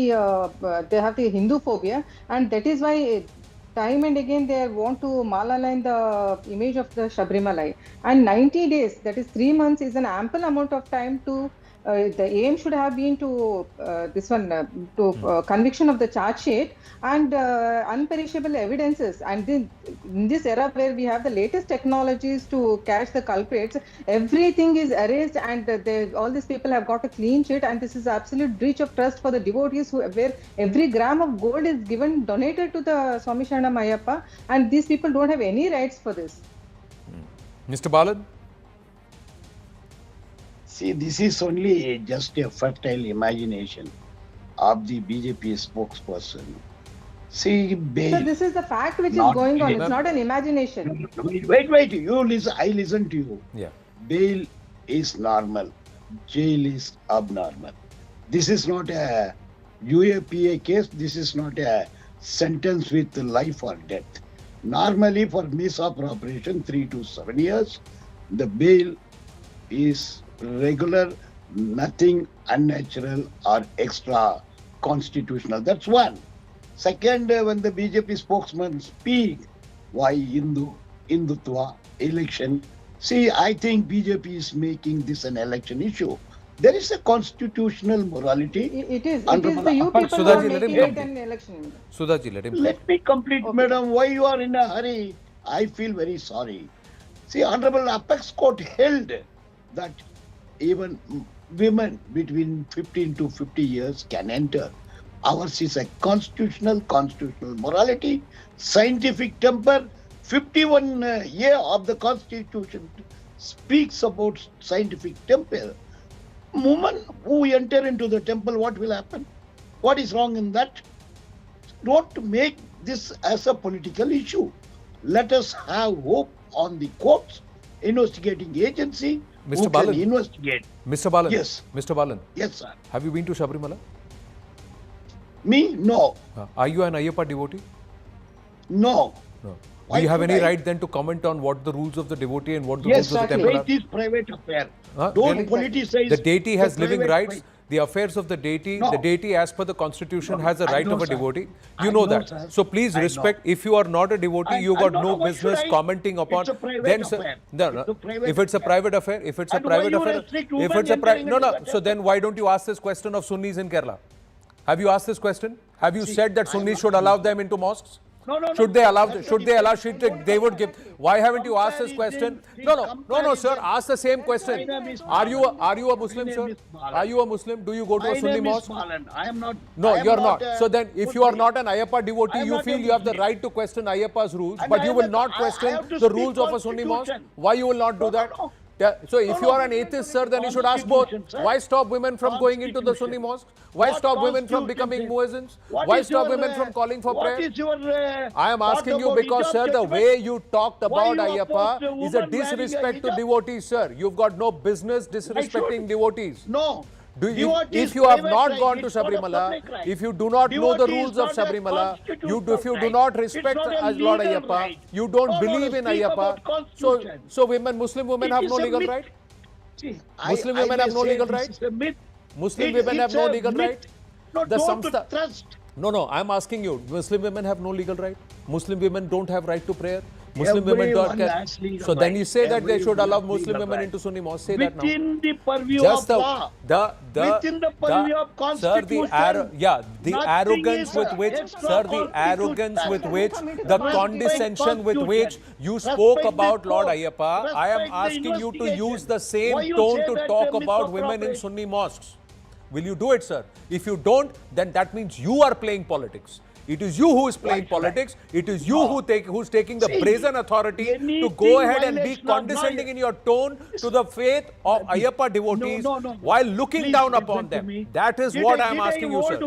they have the Hindu phobia, and that is why time and again they want to malalign the image of the Sabarimala. And 90 days, that is 3 months, is an ample amount of time to. The aim should have been to conviction of the charge sheet and unperishable evidences. And then, in this era where we have the latest technologies to catch the culprits, everything is erased, and all these people have got a clean sheet. And this is absolute breach of trust for the devotees, where every gram of gold is donated to the Swami Sharanam Ayyappa, and these people don't have any rights for this. Mr. Balan? See, this is only just a fertile imagination of the BJP spokesperson. See, bail. So this is the fact which is going on. It's not an imagination. Wait. You listen. I listen to you. Yeah. Bail is normal. Jail is abnormal. This is not a UAPA case. This is not a sentence with life or death. Normally, for misappropriation, 3 to 7 years, the bail is regular, nothing unnatural or extra constitutional. That's one. Second, when the BJP spokesman speak, why Hindutva, election. See, I think BJP is making this an election issue. There is a constitutional morality. It is the you people who are making it an election. Sudhaji, let him Let me complete, okay. Madam. Why you are in a hurry? I feel very sorry. See, Honorable Apex Court held that even women between 15 to 50 years can enter. Ours is a constitutional morality, scientific temper. 51 year of the Constitution speaks about scientific temper. Women who enter into the temple, what will happen? What is wrong in that? Don't make this as a political issue. Let us have hope on the courts, investigating agency. Mr. Balan, can investigate. Mr. Balan. Yes. Mr. Balan. Yes, sir. Have you been to Sabarimala? Me? No. Are you an Ayyappa devotee? No. No. Do you have any right then to comment on what the rules of the devotee and what the Yes, rules of the temple are? Yes, it is private affair. Don't Really? politicize. The deity has living rights. Right. The affairs of the deity, No. the deity as per the constitution has a I right know, of a sir. devotee. I You know know, that. sir. So please I respect. If you are not a devotee, you got no why business should I? commenting upon. It's a private then, affair. No, It's a private if it's a affair. private affair, if it's a And why private you affair, restrict if women it's a private, entering no, into no. the So then why don't you ask this question of Sunnis in Kerala? Have you asked this question? Have you See, said that I'm Sunnis not- should allow them into mosques? No. Should they allow? That's Should a they allow? different- Should they would give? Why haven't you asked this question? No, sir. Ask the same question. My name is Are you a My Muslim, name sir? is Balan. Are you a Muslim? Do you go to My a Sunni name is mosque? Balan. I am not. No, I am you're not. a So then, if you are not an Ayyappa devotee, I am you not feel a you have the Muslim. right to question Ayyappa's rules, And but I you am will a- not I question have to the speak rules of a Sunni mosque. Constitution. Why you will not do that? No. Yeah, so if you No, are an no. atheist, sir, then you should ask both. Constitution, sir. Why stop women from going into the Sunni Constitution. mosques? Why What stop women from Constitution becoming says? muezzins? What Why is stop your, women from calling for what prayer? is your, I am thought asking you about because, hijab sir, the judgment? way you talked Why about you oppose Ayyappa the is a woman wearing a disrespect to hijab? devotees, sir. You've got no business disrespecting devotees. No. If you have not gone to Sabarimala, if you do not know the rules of Sabarimala, if you do not respect as Lord Ayyappa, you don't believe in Ayyappa, so Muslim women have no legal right? Muslim women have no legal right? Muslim women have no legal right? The Samstha. No, I'm asking you, Muslim women have no legal right? Muslim women don't have right to prayer? Muslim women don't care. So then you say that they should allow Muslim women into Sunni mosque. Say that now. Within the purview Just of law. Within the purview of Constitution. the arrogance with which, sir, the arrogance with which, the condescension with which you spoke about Lord Ayyappa, I am asking you to use the same tone to talk about women in Sunni mosques. Will you do it, sir? If you don't, then that means you are playing politics. It is you who is playing politics. It is you who's taking the brazen authority to go ahead and be condescending in your tone to the faith of Ayyappa devotees while looking down upon them. That is what I am asking you, sir.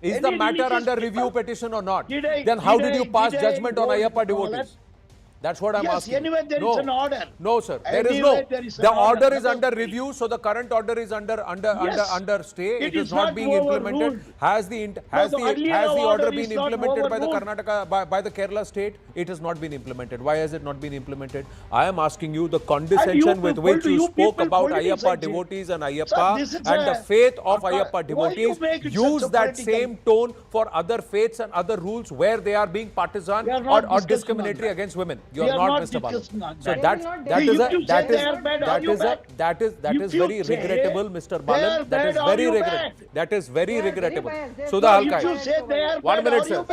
Is the matter under review petition or not? Then how did you pass judgment on Ayyappa devotees? That's what I'm Yes, asking. anyway, there is an order. No, sir. There is Anyway, no. there is an The order order. is under review, so the current order is under stay. It It is is not not being implemented. overruled. Has the earlier order order been is not implemented by the overruled. Karnataka by the Kerala state? It has not been implemented. Why has it not been implemented? I am asking you the condescension with which you spoke about Ayyappa devotees and Ayyappa and the faith of Ayyappa devotees. Use that same tone for other faiths and other rules where they are being partisan or discriminatory against women. You are not, Mr. Balan. So that is very regrettable, Mr. Balan. That is very regrettable. That is very regrettable. Sudha Halkai. 1 minute, sir.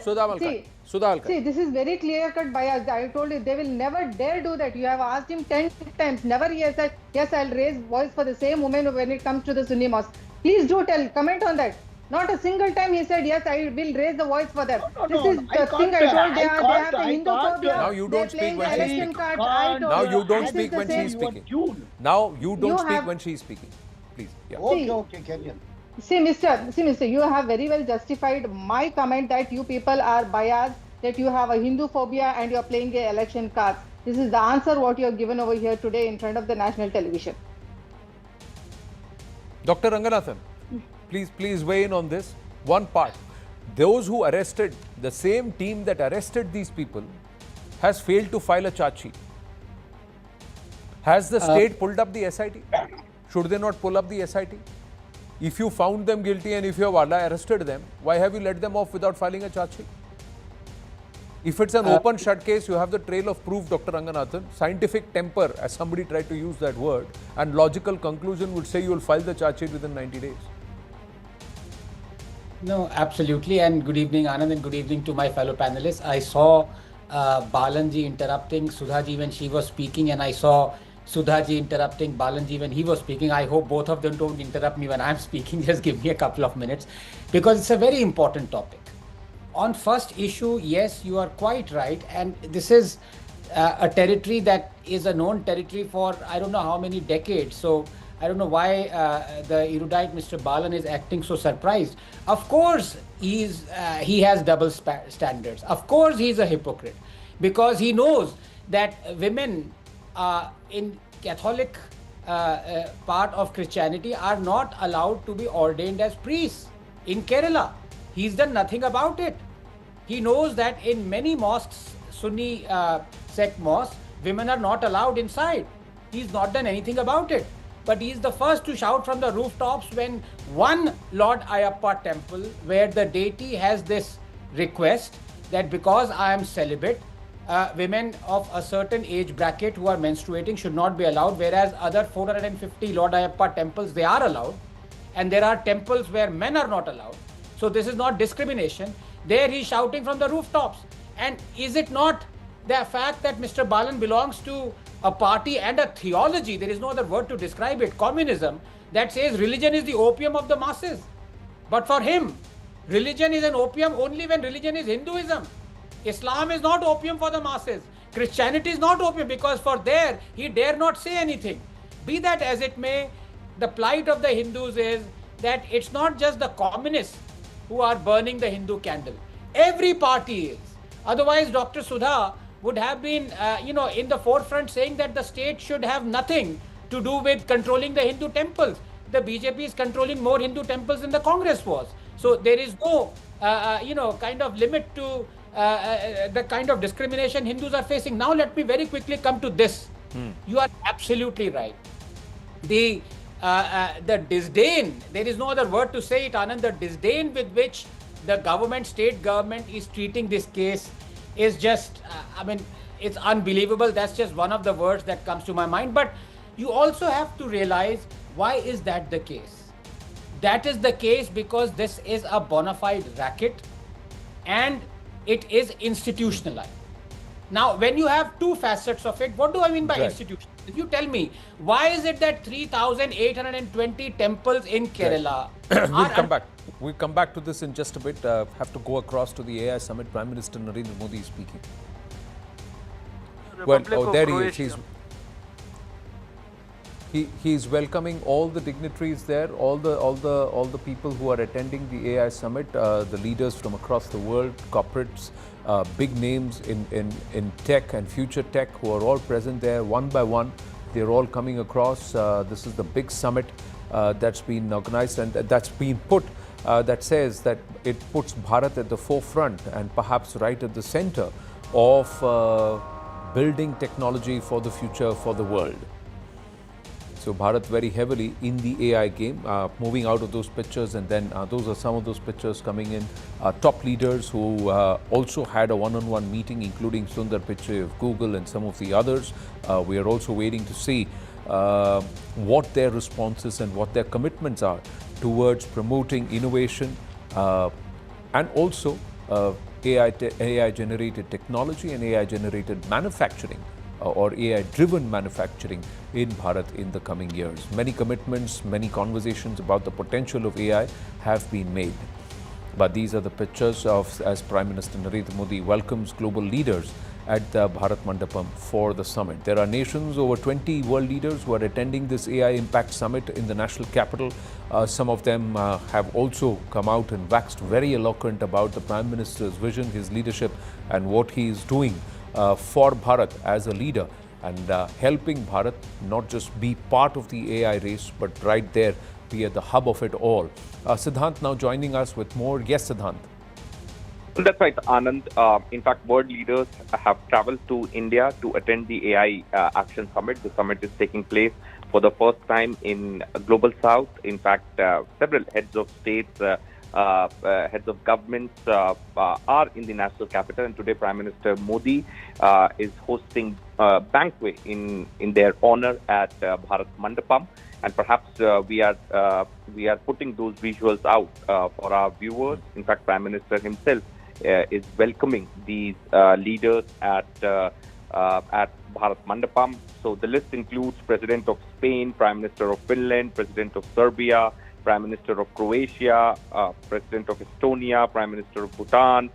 Sudha Halkai. See, this is very clear-cut bias. I told you, they will never dare do that. You have asked him 10 times. Never he has said, yes, I'll raise voice for the same women when it comes to the Sunni mosque. Please do comment on that. Not a single time he said, yes, I will raise the voice for them. This is the thing I told. They have the Hindu phobia. Now you don't speak when she is speaking. Now you don't speak when she is speaking. Now you don't speak when she is speaking. Please. Yeah. Okay, carry on. See, Mister, you have very well justified my comment that you people are biased, that you have a Hindu phobia and you are playing the election cards. This is the answer what you have given over here today in front of the national television. Dr. Ranganathan, please weigh in on this. One part. Those who arrested, the same team that arrested these people has failed to file a charge sheet. Has the state pulled up the SIT? Should they not pull up the SIT? If you found them guilty and if you have arrested them, why have you let them off without filing a charge sheet? If it's an open shut case, you have the trail of proof, Dr. Ranganathan. Scientific temper, as somebody tried to use that word, and logical conclusion would say you will file the charge sheet within 90 days. No, absolutely. And good evening, Anand, and good evening to my fellow panelists. I saw Balanji interrupting Sudhaji when she was speaking, and I saw Sudhaji interrupting Balanji when he was speaking. I hope both of them don't interrupt me when I'm speaking. Just give me a couple of minutes, because it's a very important topic. On first issue, yes, you are quite right. And this is a territory that is a known territory for I don't know how many decades. So I don't know why the erudite Mr. Balan is acting so surprised. Of course, he has double standards. Of course, he's a hypocrite, because he knows that women in Catholic part of Christianity are not allowed to be ordained as priests in Kerala. He's done nothing about it. He knows that in many mosques, Sunni sect mosques, women are not allowed inside. He's not done anything about it. But he's the first to shout from the rooftops when one Lord Ayyappa temple, where the deity has this request that because I am celibate, women of a certain age bracket who are menstruating should not be allowed, whereas other 450 Lord Ayyappa temples, they are allowed. And there are temples where men are not allowed. So this is not discrimination. There he's shouting from the rooftops. And is it not the fact that Mr. Balan belongs to a party and a theology, there is no other word to describe it, communism, that says religion is the opium of the masses. But for him, religion is an opium only when religion is Hinduism. Islam is not opium for the masses. Christianity is not opium, because for there, he dare not say anything. Be that as it may, the plight of the Hindus is that it's not just the communists who are burning the Hindu candle. Every party is. Otherwise, Dr. Sudha would have been, in the forefront saying that the state should have nothing to do with controlling the Hindu temples. The BJP is controlling more Hindu temples than the Congress was. So there is no, kind of limit to the kind of discrimination Hindus are facing. Now let me very quickly come to this. You are absolutely right. The disdain, there is no other word to say it, Anand, the disdain with which the government, state government is treating this case is just, it's unbelievable. That's just one of the words that comes to my mind. But you also have to realize, why is that the case? That is the case because this is a bona fide racket and it is institutionalized. Now, when you have two facets of it, what do I mean by institution? You tell me, why is it that 3,820 temples in Kerala We'll come back to this in just a bit. Have to go across to the AI Summit. Prime Minister Narendra Modi is speaking. Republic of there Croatia. he is. He's welcoming all the dignitaries there, all the people who are attending the AI summit, the leaders from across the world, corporates, big names in tech and future tech, who are all present there one by one. They're all coming across. This is the big summit that's been organized and that's been put. That says that it puts Bharat at the forefront and perhaps right at the center of building technology for the future for the world. So Bharat very heavily in the AI game, moving out of those pictures, and then those are some of those pictures coming in. Top leaders who also had a one-on-one meeting, including Sundar Pichai of Google and some of the others. We are also waiting to see what their responses and what their commitments are towards promoting innovation and also AI-generated technology and AI-generated manufacturing or AI-driven manufacturing in Bharat in the coming years. Many commitments, many conversations about the potential of AI have been made. But these are the pictures of as Prime Minister Narendra Modi welcomes global leaders at the Bharat Mandapam for the summit. There are nations, over 20 world leaders who are attending this AI Impact Summit in the national capital. Some of them have also come out and waxed very eloquent about the Prime Minister's vision, his leadership, and what he is doing for Bharat as a leader, and helping Bharat not just be part of the AI race, but right there, be at the hub of it all. Siddhant now joining us with more. Yes, Siddhant. That's right, Anand. In fact, world leaders have traveled to India to attend the AI Action Summit. The summit is taking place for the first time in Global South. In fact, several heads of states, heads of governments are in the national capital, and today Prime Minister Modi is hosting banquet in their honor at Bharat Mandapam. And perhaps we are putting those visuals out for our viewers. In fact, Prime Minister himself is welcoming these leaders at Bharat Mandapam. So the list includes President of Spain, Prime Minister of Finland, President of Serbia, Prime Minister of Croatia, President of Estonia, Prime Minister of Bhutan,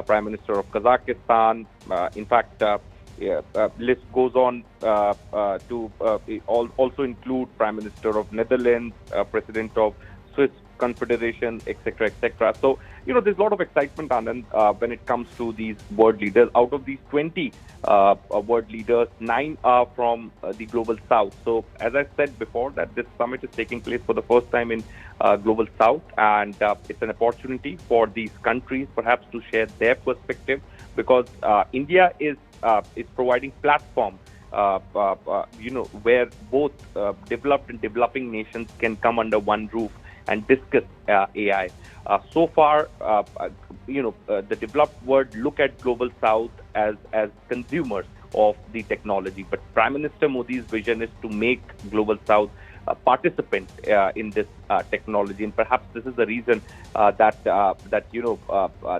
Prime Minister of Kazakhstan. In fact, list goes on to also include Prime Minister of Netherlands, President of Swiss Confederation, etc., etc. So, there's a lot of excitement, Anand, when it comes to these world leaders. Out of these 20 world leaders, 9 are from the Global South. So, as I said before, that this summit is taking place for the first time in Global South, and it's an opportunity for these countries perhaps to share their perspective, because India is providing platform where both developed and developing nations can come under one roof and discuss AI. So far, the developed world look at Global South as consumers of the technology. But Prime Minister Modi's vision is to make Global South a participant in this technology, and perhaps this is the reason that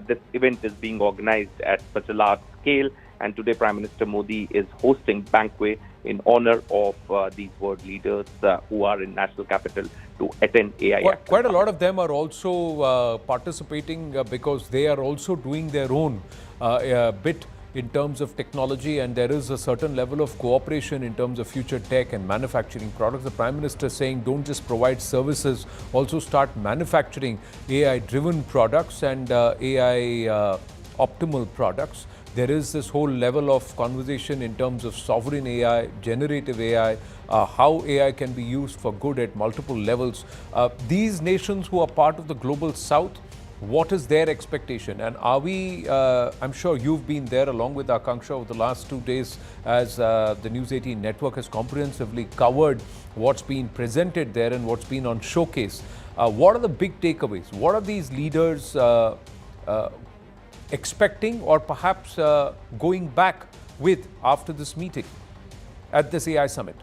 this event is being organized at such a large scale. And today, Prime Minister Modi is hosting banquet in honor of these world leaders who are in national capital to attend AI. Quite a lot of them are also participating because they are also doing their own bit in terms of technology, and there is a certain level of cooperation in terms of future tech and manufacturing products. The Prime Minister is saying don't just provide services, also start manufacturing AI-driven products and AI optimal products. There is this whole level of conversation in terms of sovereign AI, generative AI, how AI can be used for good at multiple levels. These nations who are part of the Global South, what is their expectation? And are we, I'm sure you've been there along with Akanksha over the last 2 days as the News18 network has comprehensively covered what's been presented there and what's been on showcase. What are the big takeaways? What are these leaders expecting or perhaps going back with after this meeting at this AI summit?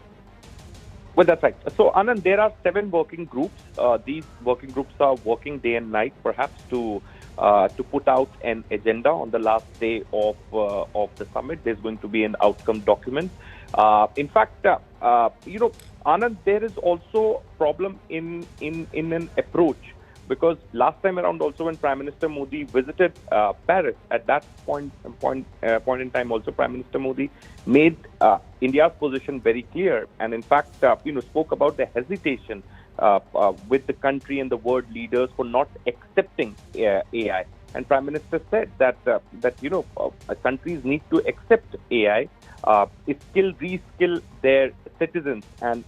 Well, that's right. So, Anand, there are 7 working groups. These working groups are working day and night, perhaps to put out an agenda on the last day of the summit. There's going to be an outcome document. In fact, Anand, there is also problem in an approach because last time around also when Prime Minister Modi visited Paris, at that point in time also Prime Minister Modi made India's position very clear, and in fact spoke about the hesitation with the country and the world leaders for not accepting AI. And Prime Minister said that countries need to accept AI, reskill their citizens, and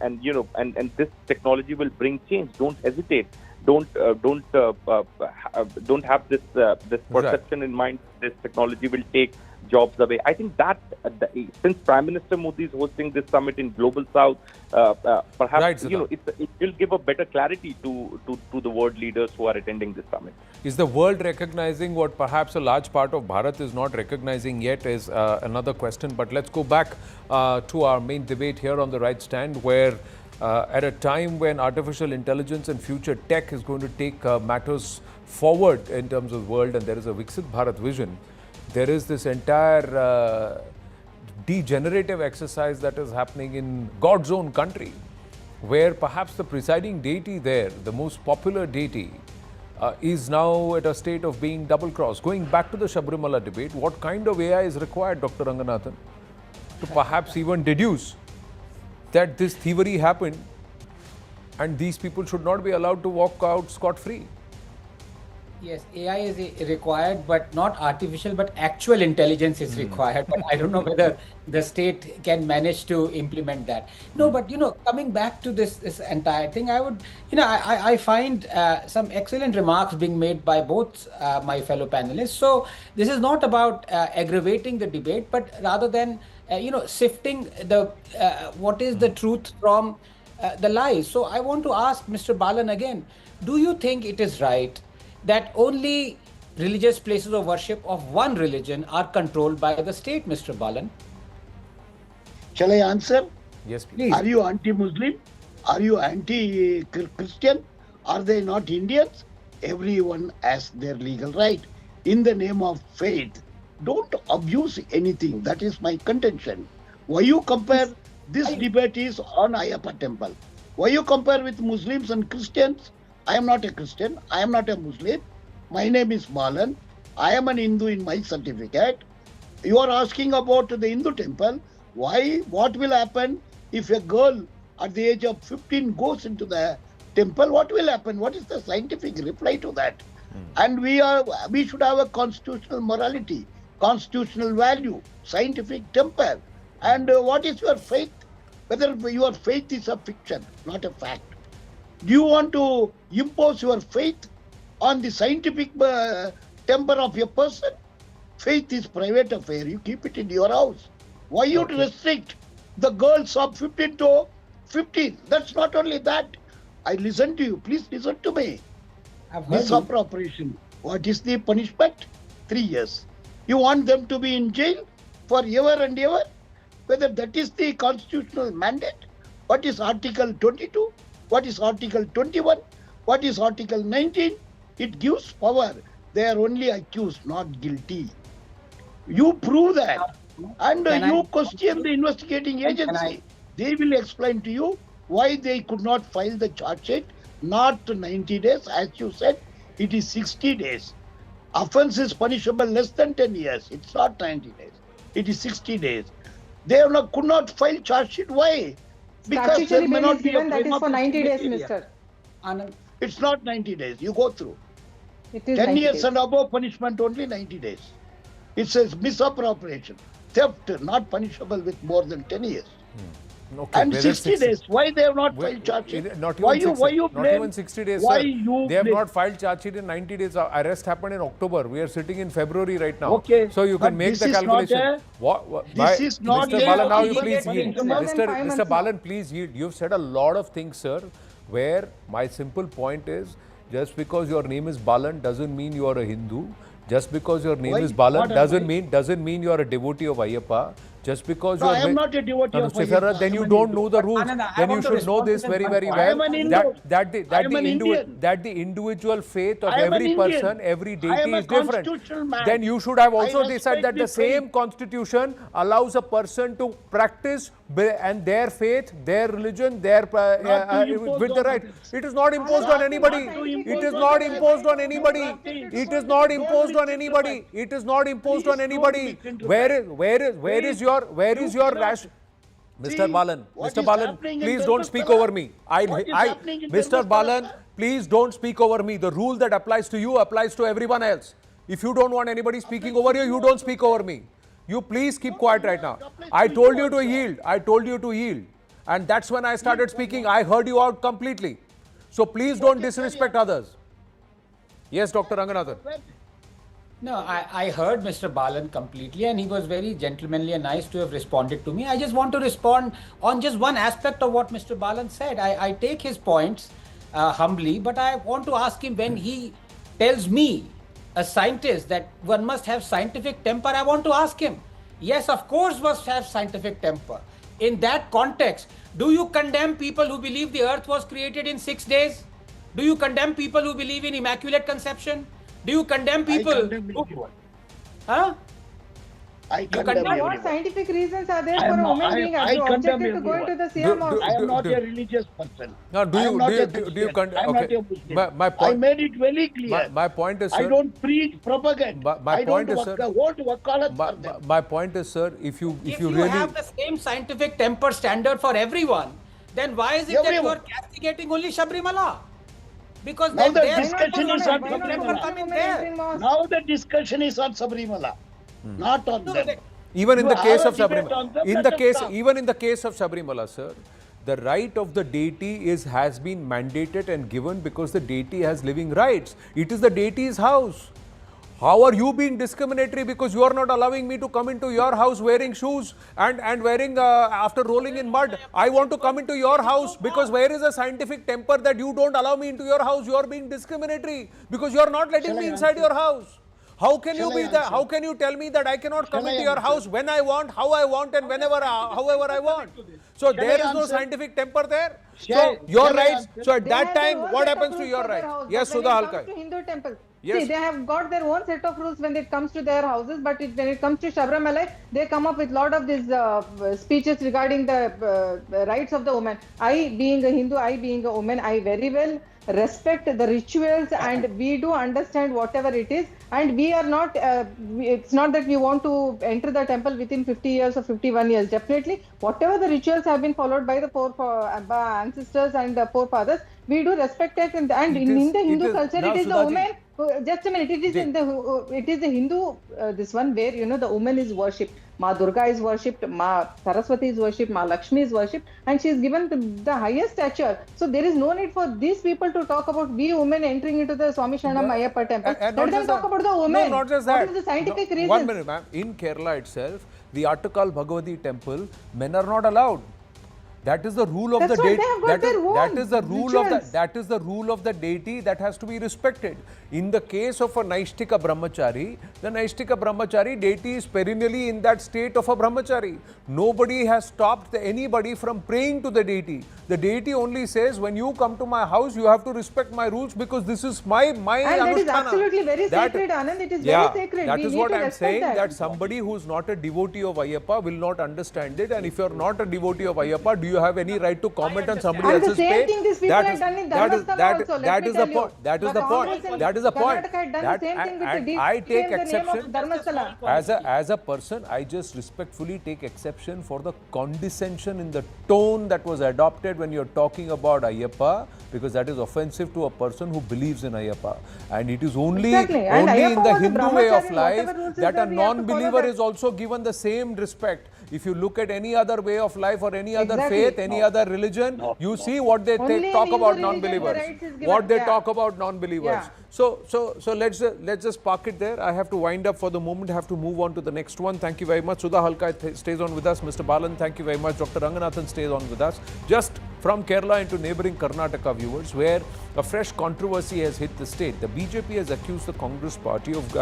this technology will bring change. Don't hesitate. Don't have this perception in mind. This technology will take jobs away. I think that since Prime Minister Modi is hosting this summit in Global South, perhaps it will give a better clarity to the world leaders who are attending this summit. Is the world recognizing what perhaps a large part of Bharat is not recognizing yet is another question. But let's go back to our main debate here on the right stand, where at a time when artificial intelligence and future tech is going to take matters forward in terms of the world, and there is a Viksit Bharat vision, there is this entire degenerative exercise that is happening in God's own country, where perhaps the presiding deity there, the most popular deity, is now at a state of being double-crossed. Going back to the Sabarimala debate, what kind of AI is required, Dr. Ranganathan, to perhaps even deduce that this thievery happened and these people should not be allowed to walk out scot-free? Yes, AI is required, but not artificial, but actual intelligence is required. But I don't know whether the state can manage to implement that. No, but coming back to this entire thing, I would, I find some excellent remarks being made by both my fellow panelists. So this is not about aggravating the debate, but rather than sifting the what is the truth from the lies. So I want to ask Mr. Balan again: do you think it is right that only religious places of worship of one religion are controlled by the state, Mr. Balan? Shall I answer? Yes, please. Are you anti-Muslim? Are you anti-Christian? Are they not Indians? Everyone has their legal right. In the name of faith, don't abuse anything. That is my contention. Why you compare, this debate is on Ayyappa temple. Why you compare with Muslims and Christians? I am not a Christian. I am not a Muslim. My name is Balan. I am an Hindu in my certificate. You are asking about the Hindu temple. Why? What will happen if a girl at the age of 15 goes into the temple? What will happen? What is the scientific reply to that? And we should have a constitutional morality, constitutional value, scientific temper. And what is your faith? Whether your faith is a fiction, not a fact. Do you want to impose your faith on the scientific temper of a person? Faith is private affair. You keep it in your house. Why you restrict the girls of 15 to 15? That's not only that. I listen to you. Please listen to me. Misappropriation. What is the punishment? 3 years. You want them to be in jail for ever and ever? Whether that is the constitutional mandate? What is Article 22? What is Article 21? What is Article 19? It gives power. They are only accused, not guilty. You prove that. And you question the investigating agency. They will explain to you why they could not file the charge sheet. Not 90 days, as you said, it is 60 days. Offence is punishable less than 10 years. It's not 90 days. It is 60 days. They could not file charge sheet. Why? Because there may not be a that is for 90 days, Mr. Anand. It's not 90 days. You go through. It is 10 years days. and above punishment only 90 days. It says misappropriation. Theft not punishable with more than 10 years. Okay, and 60 days. Why they have not filed charge sheet? Why you blame? Not even 60 days, why sir. You they have blame? not filed charge sheet in 90 days. Arrest happened in October. We are sitting in February right now. Okay. So you can make the calculation. This is not Mr. Balan, now you please yield. Mr. Mr. Balan, please yield. You've said a lot of things, sir, where my simple point is, just because your name is Balan doesn't mean you are a Hindu. Just because your name is Balan doesn't mean you are a devotee of Ayyappa. Just because I am not a devotee of Ayyappa. Then you don't know the rules. Then you should know this very, very well. That the individual faith of every person, every deity is different. Then you should have also decided that the same constitution allows a person to practice and their faith, their religion, their with the right. It is not imposed on anybody. It is not imposed on anybody. It is not imposed on anybody. It is not imposed on anybody. Where is your rash? Mr. Balan, please don't speak over me. Mr. Balan, please don't speak over me. The rule that applies to you applies to everyone else. If you don't want anybody speaking over you, you don't speak over me. You please keep quiet right now. I told you to yield. I told you to yield. And that's when I started speaking. I heard you out completely. So please don't disrespect others. Yes, Dr. Ranganathan. No, I heard Mr. Balan completely, and he was very gentlemanly and nice to have responded to me. I just want to respond on just one aspect of what Mr. Balan said. I take his points humbly, but I want to ask him, when he tells me, a scientist, that one must have scientific temper, I want to ask him, yes, of course must have scientific temper. In that context, do you condemn people who believe the earth was created in 6 days? Do you condemn people who believe in immaculate conception? Do you condemn people who... Huh? I condemn what scientific reasons are there for a woman being objected to go into the Siam house? I am not a religious person. No, do you condemn? I am not a Muslim. I made it very clear. My point is, sir, I don't preach propaganda. My point is, sir, my point is, sir, if you really have the same scientific temper standard for everyone, then why is it that you are castigating only Sabarimala? Because now the discussion is on Sabarimala. Now the discussion is on Sabarimala. Not on them. Even in the case of Sabarimala, even in the case of Sabarimala, sir, the right of the deity has been mandated and given because the deity has living rights. It is the deity's house. How are you being discriminatory because you are not allowing me to come into your house wearing shoes and wearing after rolling in mud? I want to come into your house because where is the scientific temper that you don't allow me into your house? You are being discriminatory because you are not letting me inside your house. How can you be that? How can you tell me that I cannot come into your house when I want, how I want, and however I want? So there is no scientific temper there. So your rights. So at that time, what happens to your rights? Yes, Sudha Halkai. Hindu temple. Yes. See, they have got their own set of rules when it comes to their houses, but when it comes to Sabarimala, they come up with a lot of these speeches regarding the rights of the woman. I, being a Hindu, I being a woman, I very well respect the rituals, and we do understand whatever it is, and we are not, it's not that we want to enter the temple within 50 years or 51 years. Definitely, whatever the rituals have been followed by the ancestors and the forefathers, we do respect it, and in the Hindu culture, it is the woman. Just a minute, it is the Hindu, this one where, you know, the woman is worshipped. Ma Durga is worshipped, Ma Saraswati is worshipped, Ma Lakshmi is worshipped, and she is given the highest stature. So there is no need for these people to talk about we women entering into the Swami Sharanam Ayyappa temple. Let them talk about the women. No, not just that. What is the scientific reason? 1 minute, ma'am. In Kerala itself, the Attakal Bhagavati temple, men are not allowed. That is the rule of the deity. That is the rule of the deity that has to be respected. In the case of a Naishtika Brahmachari, the Naishtika Brahmachari deity is perennially in that state of a Brahmachari. Nobody has stopped anybody from praying to the deity. The deity only says, when you come to my house, you have to respect my rules because this is my and that is absolutely very sacred, Anand. It is very sacred. That is what I am saying, that somebody who is not a devotee of Ayyappa will not understand it. And if you are not a devotee of Ayyappa, do you have any right to comment on somebody else's faith? And the same thing these people have done in Dharmasthala also. That is the point. That is the point. That is the point. I take exception. As a person, I just respectfully take exception for the condescension in the tone that was adopted when you're talking about Ayyappa, because that is offensive to a person who believes in Ayyappa. And it is only in the Hindu way of life that a non-believer is also given the same respect. If you look at any other way of life or any other faith, any other religion, you see what they talk about non-believers. What they talk about non-believers. So let's just park it there. I have to wind up for the moment. I have to move on to the next one. Thank you very much. Sudha Halkai stays on with us. Mr. Balan, thank you very much. Dr. Ranganathan stays on with us. Just from Kerala into neighbouring Karnataka, viewers, where a fresh controversy has hit the state. The BJP has accused the Congress party of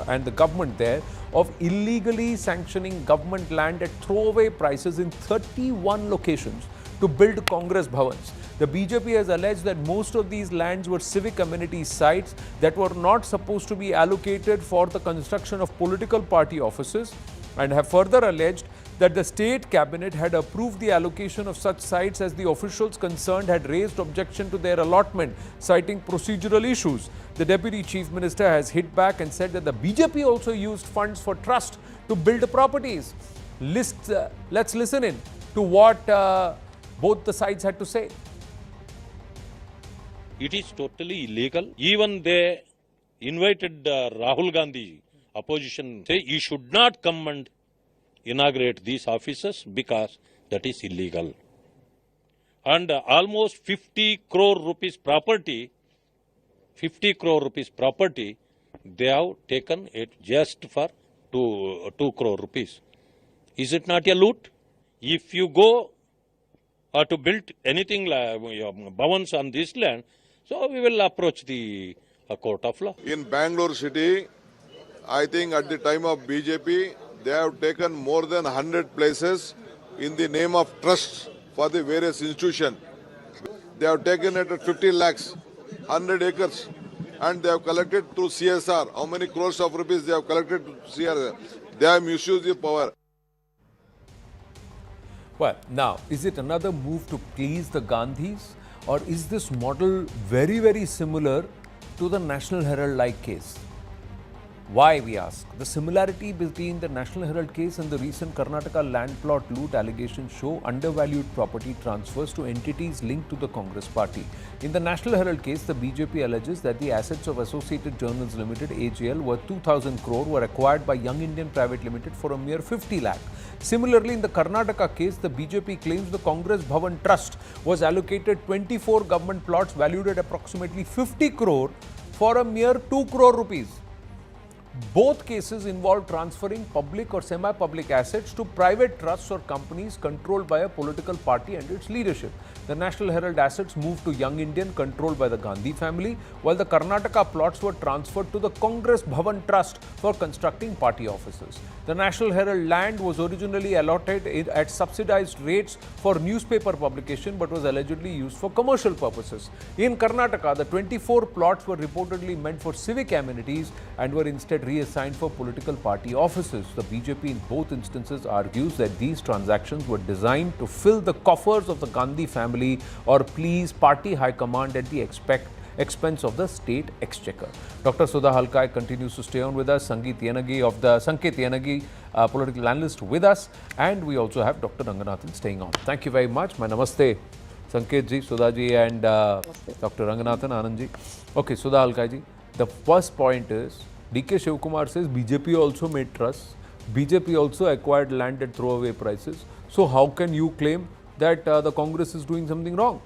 and the government there of illegally sanctioning government land at throwaway prices in 31 locations to build Congress bhavans. The BJP has alleged that most of these lands were civic amenity sites that were not supposed to be allocated for the construction of political party offices. and have further alleged that the state cabinet had approved the allocation of such sites as the officials concerned had raised objection to their allotment, citing procedural issues. The deputy chief minister has hit back and said that the BJP also used funds for trust to build properties. Let's listen in to what both the sides had to say. It is totally illegal. Even they invited Rahul Gandhi, opposition, say he should not come and inaugurate these offices because that is illegal. And almost 50 crore rupees property, they have taken it just for 2 crore rupees. Is it not a loot? If you go to build anything like bhavans on this land, so we will approach the court of law. In Bangalore city, I think at the time of BJP, they have taken more than 100 places in the name of trusts for the various institutions. They have taken it at 50 lakhs, 100 acres, and they have collected through CSR. How many crores of rupees they have collected to CSR? They have misused the power. Well, now, is it another move to please the Gandhis, or is this model very, very similar to the National Herald-like case? Why, we ask? The similarity between the National Herald case and the recent Karnataka land plot loot allegations show undervalued property transfers to entities linked to the Congress party. In the National Herald case, the BJP alleges that the assets of Associated Journals Limited, AJL, worth 2,000 crore were acquired by Young Indian Private Limited for a mere 50 lakh. Similarly, in the Karnataka case, the BJP claims the Congress Bhavan Trust was allocated 24 government plots valued at approximately 50 crore for a mere 2 crore rupees. Both cases involve transferring public or semi-public assets to private trusts or companies controlled by a political party and its leadership. The National Herald assets moved to Young Indian, controlled by the Gandhi family, while the Karnataka plots were transferred to the Congress Bhavan Trust for constructing party offices. The National Herald land was originally allotted at subsidized rates for newspaper publication but was allegedly used for commercial purposes. In Karnataka, the 24 plots were reportedly meant for civic amenities and were instead reassigned for political party offices. The BJP in both instances argues that these transactions were designed to fill the coffers of the Gandhi family or please party high command at the expense of the state exchequer. Dr. Sudha Halkai continues to stay on with us. Sanket Yanagi, political analyst, with us, and we also have Dr. Ranganathan staying on. Thank you very much. My namaste, Sanket ji, Sudha ji, and Dr. Ranganathan, Anand ji. Okay, Sudha Halkai ji. The first point is, D.K. Shivkumar says BJP also made trusts. BJP also acquired land at throwaway prices. So how can you claim that the Congress is doing something wrong?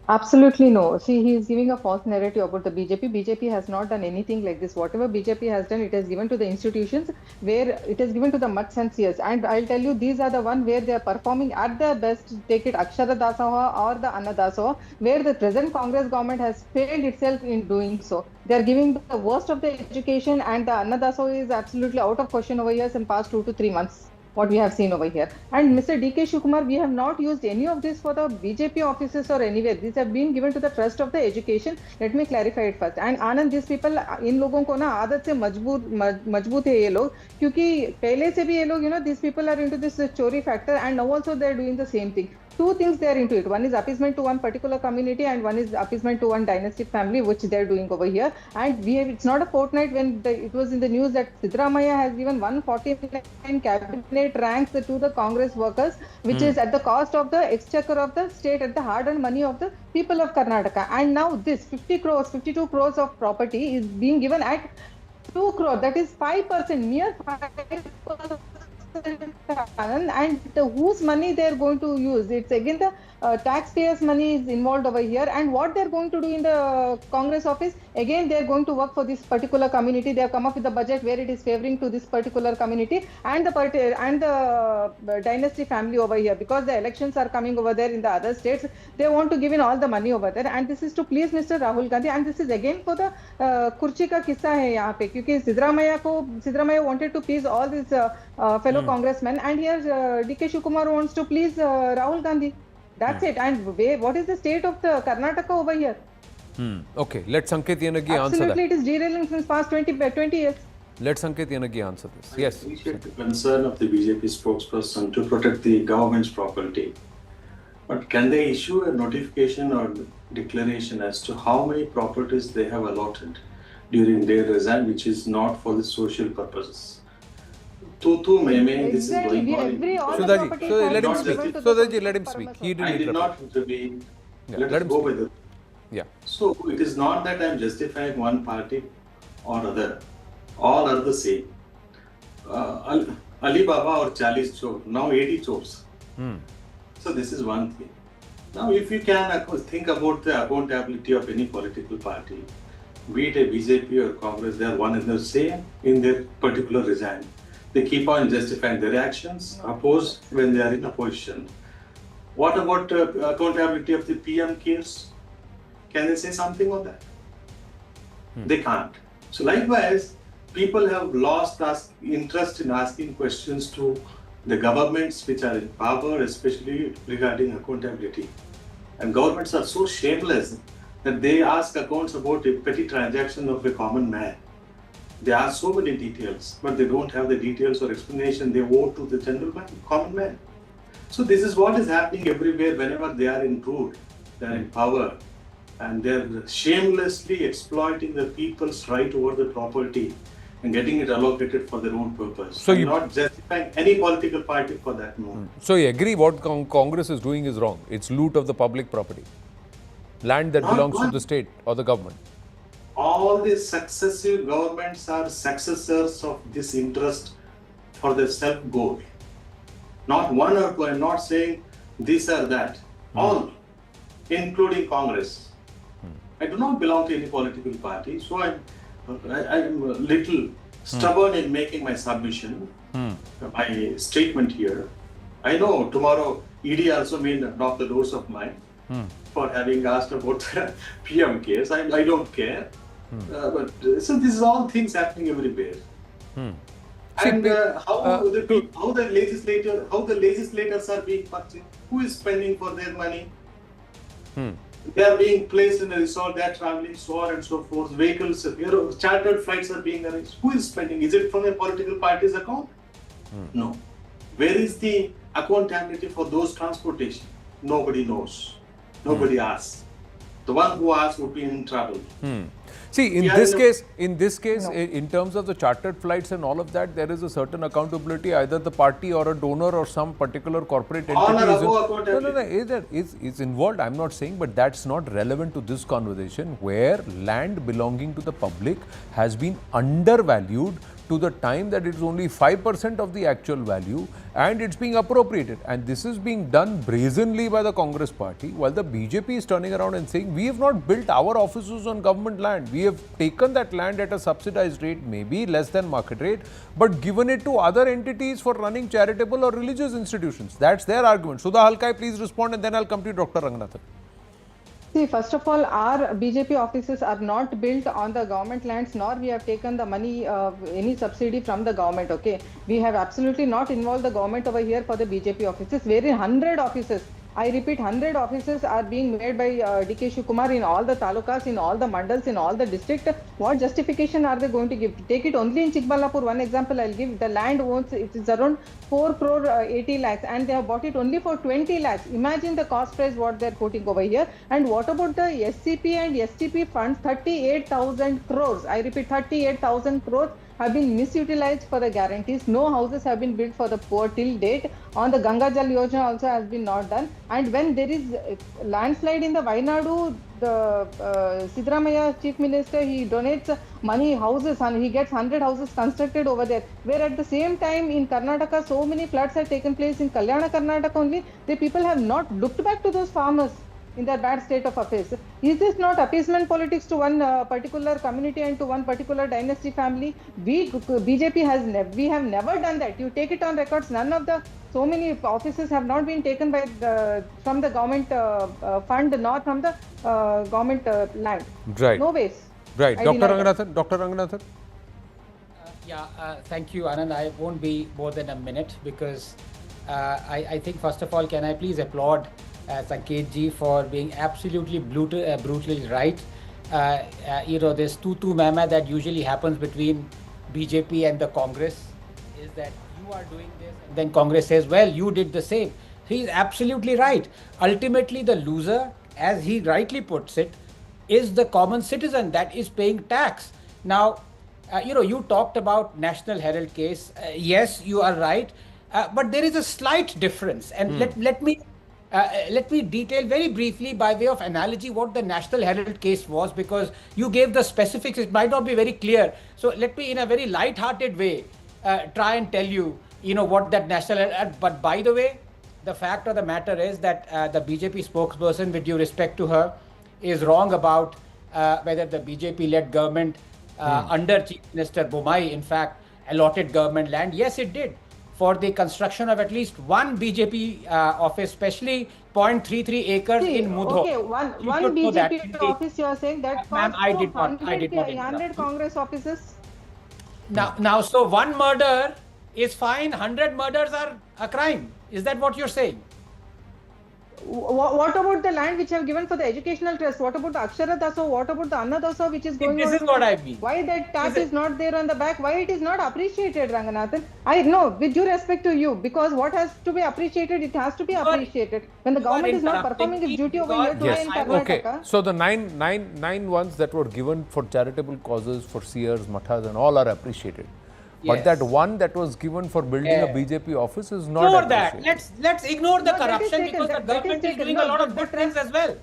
Absolutely no. See, he is giving a false narrative about the BJP. BJP has not done anything like this. Whatever BJP has done, it has given to the institutions where it is given to the much sincere. And I'll tell you, these are the one where they are performing at their best. Take it Akshara Dasoha or the Anna Dasoha, where the present Congress government has failed itself in doing so. They are giving the worst of the education, and the Anna Dasoha is absolutely out of question over here in past 2 to 3 months. What we have seen over here. And Mr. D.K. Shivkumar, we have not used any of this for the BJP offices or anywhere. These have been given to the trust of the education. Let me clarify it first. And Anand, these people, इन लोगों को ना आदत से मजबूत है ये लोग, क्योंकि पहले से भी ये लोग, these people are into this chori factor, and now also they are doing the same thing. Two things they are into it. One is appeasement to one particular community, and one is appeasement to one dynastic family, which they are doing over here. And it's not a fortnight when it was in the news that Siddharamaiah has given 149 cabinet ranks to the Congress workers, which is at the cost of the exchequer of the state, at the hard-earned money of the people of Karnataka. And now this 50 crores, 52 crores of property is being given at 2 crore. That is 5%, mere 5%. And whose money they are going to use? It's again the taxpayers' money is involved over here. And what they are going to do in the Congress office? Again, they are going to work for this particular community. They have come up with a budget where it is favoring to this particular community and the dynasty family over here, because the elections are coming over there in the other states. They want to give in all the money over there, and this is to please Mr. Rahul Gandhi. And this is again for the kurchi ka kissa hai yahan pe, kyunki Siddharamaiah wanted to please all these fellow congressmen, and here D.K. Shivkumar wants to please Rahul Gandhi. That's it. And what is the state of the Karnataka over here? Okay, let Sanket Yanagi answer that. Absolutely, it is derailing since past 20 years. Let Sanket Yanagi answer this. Yes. I appreciate the concern of the BJP spokesperson to protect the government's property. But can they issue a notification or declaration as to how many properties they have allotted during their resign, which is not for the social purposes? This is going on. Sudhaji, so let him speak. Sudhaji, let him speak. He didn't I did not intervene. Yeah, Let let us him go speak. with it. Yeah. So it is not that I am justifying one party or other. All are the same. Alibaba or 40 chores, now 80 chores. So this is one thing. Now if you can think about the accountability of any political party, be it a BJP or Congress, they are one and the same in their particular regime. They keep on justifying their actions, oppose when they are in opposition. What about accountability of the PM case? Can they say something on that? They can't. So likewise, people have lost interest in asking questions to the governments which are in power, especially regarding accountability. And governments are so shameless that they ask accounts about a petty transaction of a common man. They ask so many details, but they don't have the details or explanation they owe to the general man, common man. So this is what is happening everywhere whenever they are in rule, they are in power, and they're shamelessly exploiting the people's right over the property and getting it allocated for their own purpose. So you're not justifying any political party for that move. So you agree what Congress is doing is wrong. It's loot of the public property. Land that belongs to the state or the government. All the successive governments are successors of this interest for their self-goal. Not one or two, I'm not saying this or that. All, including Congress. I do not belong to any political party, so I'm a little stubborn in making my submission, my statement here. I know tomorrow ED also may knock the doors of mine for having asked about the PM case. I don't care. But so this is all things happening everywhere. And how the legislators are being purchased? Who is spending for their money? They are being placed in a resort, they are traveling, so on and so forth. Vehicles, chartered flights are being arranged. Who is spending? Is it from a political party's account? No. Where is the accountability for those transportation? Nobody knows. Nobody asks. The one who asks would be in trouble. See, in this case, in terms of the chartered flights and all of that, there is a certain accountability. Either the party or a donor or some particular corporate entity is involved. I'm not saying, but that's not relevant to this conversation, where land belonging to the public has been undervalued to the time that it's only 5% of the actual value, and it's being appropriated. And this is being done brazenly by the Congress party, while the BJP is turning around and saying, we have not built our offices on government land. We have taken that land at a subsidized rate, maybe less than market rate, but given it to other entities for running charitable or religious institutions. That's their argument. Sudha Halkai, please respond, and then I'll come to you, Dr. Ranganathan. See, first of all, our BJP offices are not built on the government lands, nor we have taken the money, any subsidy from the government, okay? We have absolutely not involved the government over here for the BJP offices, wherein 100 offices, I repeat, 100 offices are being made by DK Shivakumar in all the talukas, in all the mandals, in all the districts. What justification are they going to give? Take it only in Chikballapur, one example I'll give. The land owns, it is around 4 crore 80 lakhs, and they have bought it only for 20 lakhs. Imagine the cost price what they're quoting over here. And what about the SCP and STP funds? 38,000 crores. I repeat, 38,000 crores have been misutilized for the guarantees. No houses have been built for the poor till date. On the Ganga Jal Yojana also has been not done. And when there is landslide in the Vainadu, the Siddaramaiah Chief Minister, he donates money, houses, and he gets 100 houses constructed over there. Where at the same time in Karnataka, so many floods have taken place in Kalyana, Karnataka only. The people have not looked back to those farmers in their bad state of affairs. Is this not appeasement politics to one particular community and to one particular dynasty family? BJP we have never done that. You take it on records. None of the so many offices have not been taken by from the government fund nor from the government land. Right. No ways. Right. Dr. Ranganathan. Thank you, Anand. I won't be more than a minute because I think, first of all, can I please applaud Sanket ji for being absolutely brutally right. This tutu mama that usually happens between BJP and the Congress is that you are doing this, and then Congress says, well, you did the same. He's absolutely right. Ultimately, the loser, as he rightly puts it, is the common citizen that is paying tax. Now, you talked about National Herald case. Yes, you are right. But there is a slight difference. And let me detail very briefly by way of analogy what the National Herald case was, because you gave the specifics. It might not be very clear. So let me, in a very light-hearted way, try and tell you, what that National Herald. But by the way, the fact of the matter is that the BJP spokesperson, with due respect to her, is wrong about whether the BJP-led government under Chief Minister Bomai, in fact, allotted government land. Yes, it did, for the construction of at least one BJP office, especially 0.33 acres in Mudho. Okay, one BJP office, you are saying that Ma'am, I did not 100 Congress offices? Now, so one murder is fine, 100 murders are a crime. Is that what you're saying? What about the land which have given for the educational trust? What about the Akshara Daso? What about the Anna Daso which is going on? This is what I mean. Why that tax is not there on the back? Why it is not appreciated, Ranganathan? I know, with due respect to you, because what has to be appreciated, it has to be appreciated. When the government is not performing its duty over here today in Karnataka. Okay, so the nine ones that were given for charitable causes, for seers, mathas and all are appreciated. But that one that was given for building a BJP office is not appreciated. Let's ignore the corruption, because the government is doing a lot of good things as well.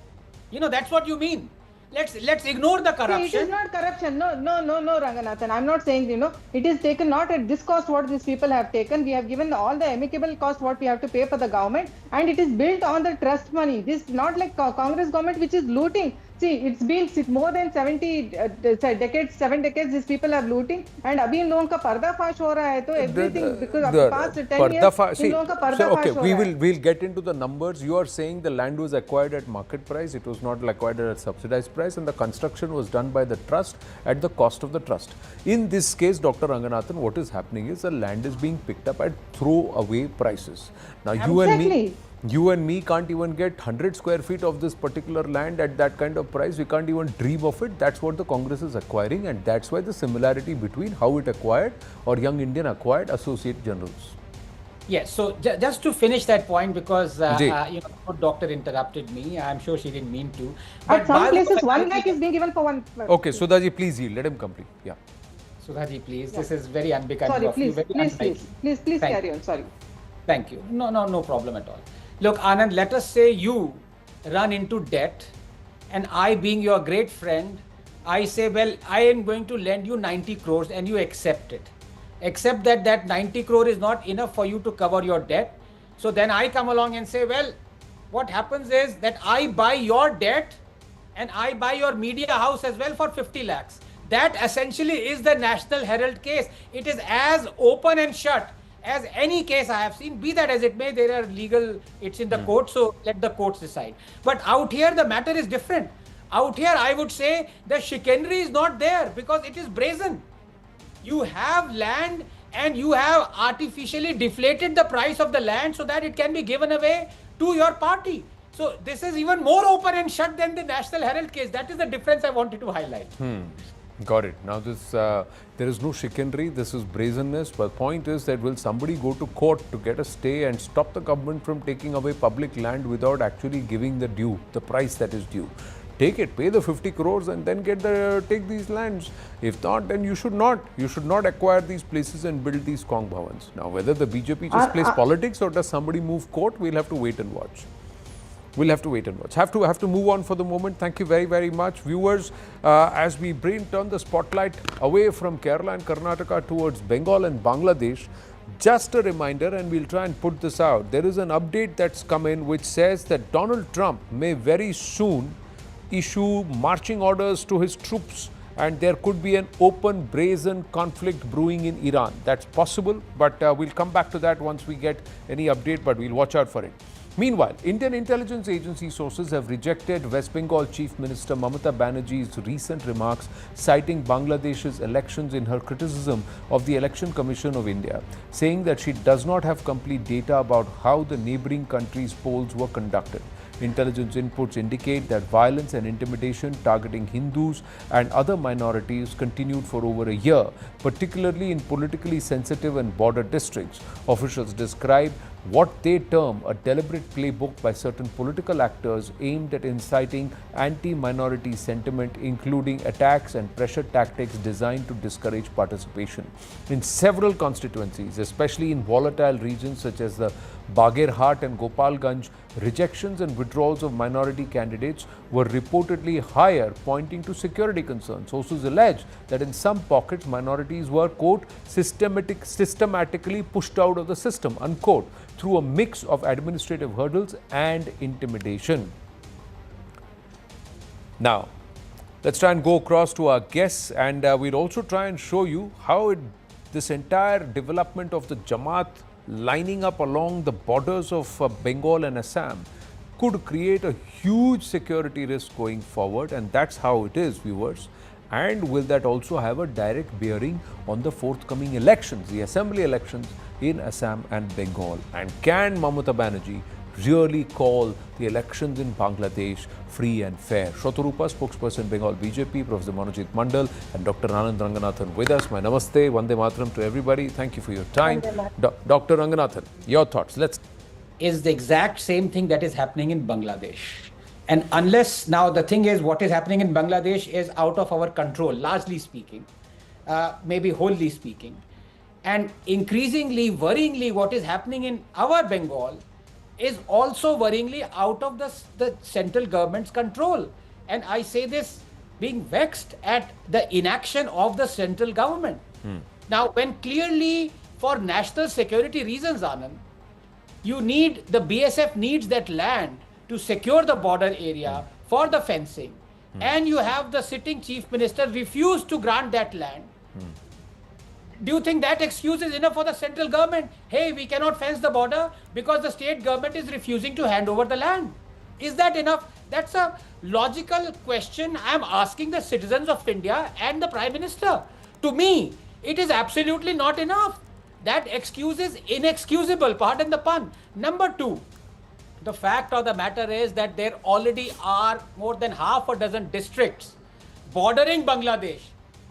That's what you mean. Let's ignore the corruption. See, it is not corruption. No, Ranganathan. I'm not saying, it is taken not at this cost what these people have taken. We have given all the amicable cost what we have to pay for the government, and it is built on the trust money. This is not like Congress government which is looting. See, it's been more than 7 decades, these people are looting, and abhi in logon ka pardafash ho raha hai, to everything, because of the past 10 years, in logon ka pardafash ho raha hai. We'll get into the numbers. You are saying the land was acquired at market price, it was not acquired at subsidized price, and the construction was done by the trust at the cost of the trust. In this case, Dr. Ranganathan, what is happening is the land is being picked up at throwaway prices. Now, you and me can't even get 100 square feet of this particular land at that kind of price. We can't even dream of it. That's what the Congress is acquiring, and that's why the similarity between how it acquired or Young Indian acquired Associate Generals. Yes, so just to finish that point, because the doctor interrupted me. I'm sure she didn't mean to. But at some places, 1 lakh is being given for one. Okay, Sudhaji, please yield. Let him complete. Yeah. Sudhaji, please. This is very unbecoming of you. Please carry on. Sorry. Thank you. No problem at all. Look, Anand, let us say you run into debt, and I, being your great friend, I say, well, I am going to lend you 90 crores and you accept it. Except that 90 crore is not enough for you to cover your debt. So then I come along and say, well, what happens is that I buy your debt and I buy your media house as well for 50 lakhs. That essentially is the National Herald case. It is as open and shut as any case I have seen, be that as it may. There are legal, it's in the court, so let the courts decide. But out here, the matter is different. Out here, I would say the chicanery is not there, because it is brazen. You have land and you have artificially deflated the price of the land so that it can be given away to your party. So this is even more open and shut than the National Herald case. That is the difference I wanted to highlight. Got it. Now there is no chicanery, this is brazenness. But the point is that will somebody go to court to get a stay and stop the government from taking away public land without actually giving the due, the price that is due? Take it, pay the 50 crores and then take these lands. If not, then you should not acquire these places and build these Kong Bhavans. Now, whether the BJP just plays politics or does somebody move court, we'll have to wait and watch. We'll have to wait and watch. Have to move on for the moment. Thank you very, very much. Viewers, as we turn the spotlight away from Kerala and Karnataka towards Bengal and Bangladesh, just a reminder, and we'll try and put this out. There is an update that's come in which says that Donald Trump may very soon issue marching orders to his troops, and there could be an open, brazen conflict brewing in Iran. That's possible, but we'll come back to that once we get any update, but we'll watch out for it. Meanwhile, Indian intelligence agency sources have rejected West Bengal Chief Minister Mamata Banerjee's recent remarks citing Bangladesh's elections in her criticism of the Election Commission of India, saying that she does not have complete data about how the neighbouring countries' polls were conducted. Intelligence inputs indicate that violence and intimidation targeting Hindus and other minorities continued for over a year, particularly in politically sensitive and border districts. Officials describe what they term a deliberate playbook by certain political actors aimed at inciting anti-minority sentiment, including attacks and pressure tactics designed to discourage participation. In several constituencies, especially in volatile regions such as the Bagerhat and Gopalganj, rejections and withdrawals of minority candidates were reportedly higher, pointing to security concerns. Sources allege that in some pockets, minorities were, quote, systematically pushed out of the system, unquote, through a mix of administrative hurdles and intimidation. Now, let's try and go across to our guests, and we'll also try and show you how this entire development of the Jamaat lining up along the borders of Bengal and Assam could create a huge security risk going forward, and that's how it is, viewers. And will that also have a direct bearing on the forthcoming elections, the assembly elections in Assam and Bengal? And can Mamata Banerjee really call the elections in Bangladesh free and fair? Shotarupa, spokesperson Bengal BJP, Professor Manojit Mandal and Dr. Anand Ranganathan with us. My namaste, Vande Mataram to everybody. Thank you for your time. Dr. Ranganathan, your thoughts. Is the exact same thing that is happening in Bangladesh. And unless, now the thing is, what is happening in Bangladesh is out of our control, largely speaking, maybe wholly speaking. And increasingly, worryingly, what is happening in our Bengal is also worryingly out of the central government's control. And I say this being vexed at the inaction of the central government. Now, when clearly for national security reasons, Anand, you need, the BSF needs that land to secure the border area for the fencing, and you have the sitting chief minister refuse to grant that land. Do you think that excuse is enough for the central government? Hey, we cannot fence the border because the state government is refusing to hand over the land. Is that enough? That's a logical question I'm asking the citizens of India and the Prime Minister. To me, it is absolutely not enough. That excuse is inexcusable, pardon the pun. Number two, the fact of the matter is that there already are more than half a dozen districts bordering Bangladesh